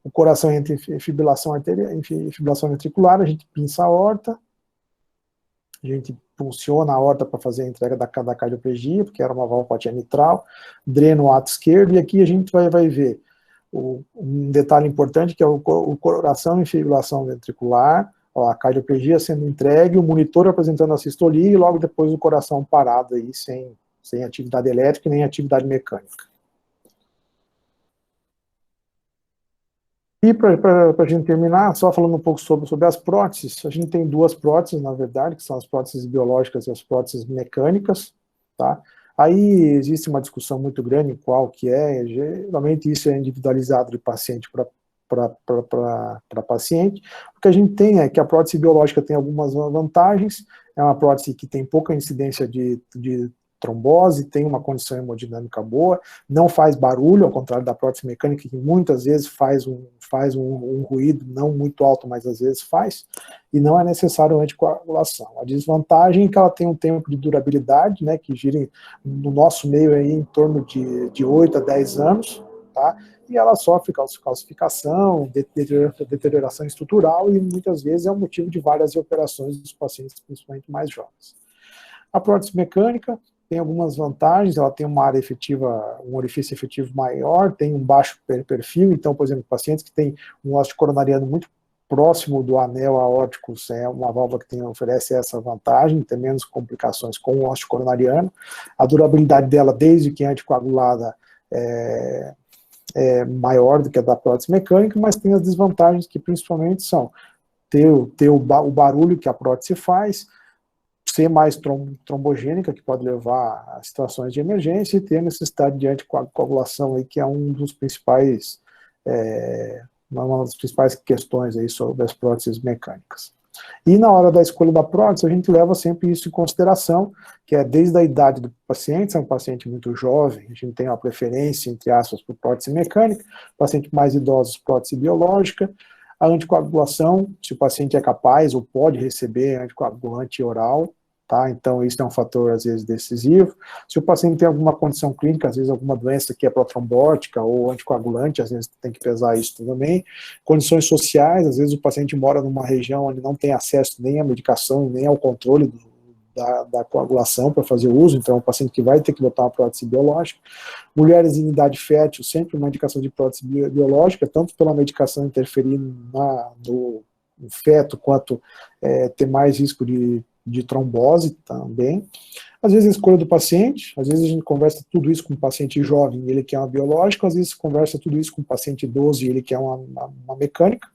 O coração entra em fibrilação ventricular, a gente pinça a aorta, a gente funciona a aorta para fazer a entrega da cardioplegia, porque era uma valvopatia mitral, drena o ato esquerdo, e aqui a gente vai ver um detalhe importante, que é o coração em fibrilação ventricular, ó, a cardioplegia sendo entregue, o monitor apresentando a sistolia, e logo depois o coração parado aí, sem atividade elétrica nem atividade mecânica. E para a gente terminar, só falando um pouco sobre as próteses, a gente tem duas próteses, na verdade, que são as próteses biológicas e as próteses mecânicas, tá? Aí existe uma discussão muito grande em qual que é, geralmente isso é individualizado de paciente para paciente. O que a gente tem é que a prótese biológica tem algumas vantagens, é uma prótese que tem pouca incidência de trombose, tem uma condição hemodinâmica boa, não faz barulho, ao contrário da prótese mecânica, que muitas vezes faz um ruído não muito alto, mas às vezes faz, e não é necessário anticoagulação. A desvantagem é que ela tem um tempo de durabilidade, né, que gira no nosso meio aí em torno de 8 a 10 anos, tá? E ela sofre calcificação, deterioração estrutural, e muitas vezes é um motivo de várias operações dos pacientes, principalmente mais jovens. A prótese mecânica tem algumas vantagens, ela tem uma área efetiva, um orifício efetivo maior, tem um baixo perfil, então, por exemplo, pacientes que têm um ósseo coronariano muito próximo do anel aórtico, é uma válvula que oferece essa vantagem, tem menos complicações com o ósseo coronariano. A durabilidade dela, desde que é anticoagulada, maior do que a da prótese mecânica, mas tem as desvantagens que principalmente são ter o barulho que a prótese faz, ser mais trombogênica, que pode levar a situações de emergência, e ter a necessidade de anticoagulação, aí, que é uma das principais questões aí sobre as próteses mecânicas. E na hora da escolha da prótese, a gente leva sempre isso em consideração, que é desde a idade do paciente, se é um paciente muito jovem, a gente tem uma preferência, entre aspas, por prótese mecânica, paciente mais idosos, prótese biológica, a anticoagulação, se o paciente é capaz ou pode receber anticoagulante oral, tá? Então isso é um fator, às vezes, decisivo. Se o paciente tem alguma condição clínica, às vezes alguma doença que é protrombótica ou anticoagulante, às vezes tem que pesar isso também. Condições sociais, às vezes o paciente mora numa região onde não tem acesso nem à medicação, nem ao controle da coagulação para fazer uso, então é um paciente que vai ter que botar uma prótese biológica. Mulheres em idade fértil, sempre uma indicação de prótese biológica, tanto pela medicação interferir no feto, quanto ter mais risco de trombose também. Às vezes a escolha do paciente, às vezes a gente conversa tudo isso com um paciente jovem, ele quer uma biológica, às vezes conversa tudo isso com um paciente idoso e ele quer uma mecânica.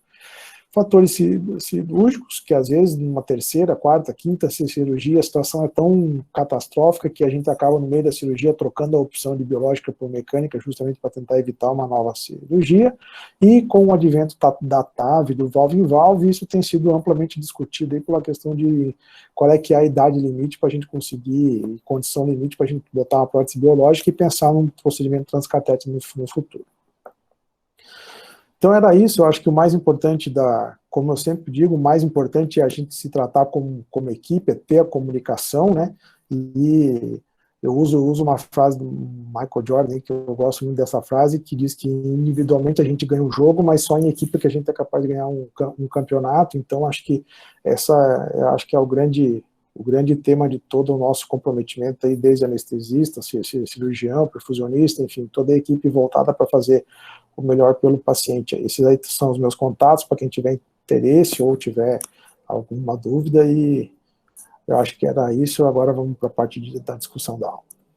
Fatores cirúrgicos, que às vezes numa terceira, quarta, quinta cirurgia, a situação é tão catastrófica que a gente acaba no meio da cirurgia trocando a opção de biológica por mecânica, justamente para tentar evitar uma nova cirurgia, e com o advento da TAV, do valve-in-valve, isso tem sido amplamente discutido aí pela questão de qual é que é a idade limite para a gente conseguir, condição limite para a gente botar uma prótese biológica e pensar num procedimento transcatético no futuro. Então era isso, eu acho que o mais importante, como eu sempre digo, o mais importante é a gente se tratar como equipe, é ter a comunicação, né, e eu uso uma frase do Michael Jordan, que eu gosto muito dessa frase, que diz que individualmente a gente ganha um jogo, mas só em equipe que a gente é capaz de ganhar um campeonato. Então acho que acho que é o grande tema de todo o nosso comprometimento, aí, desde anestesista, cirurgião, perfusionista, enfim, toda a equipe voltada para fazer o melhor pelo paciente. Esses aí são os meus contatos, para quem tiver interesse ou tiver alguma dúvida, e eu acho que era isso. Agora vamos para a parte da discussão da aula.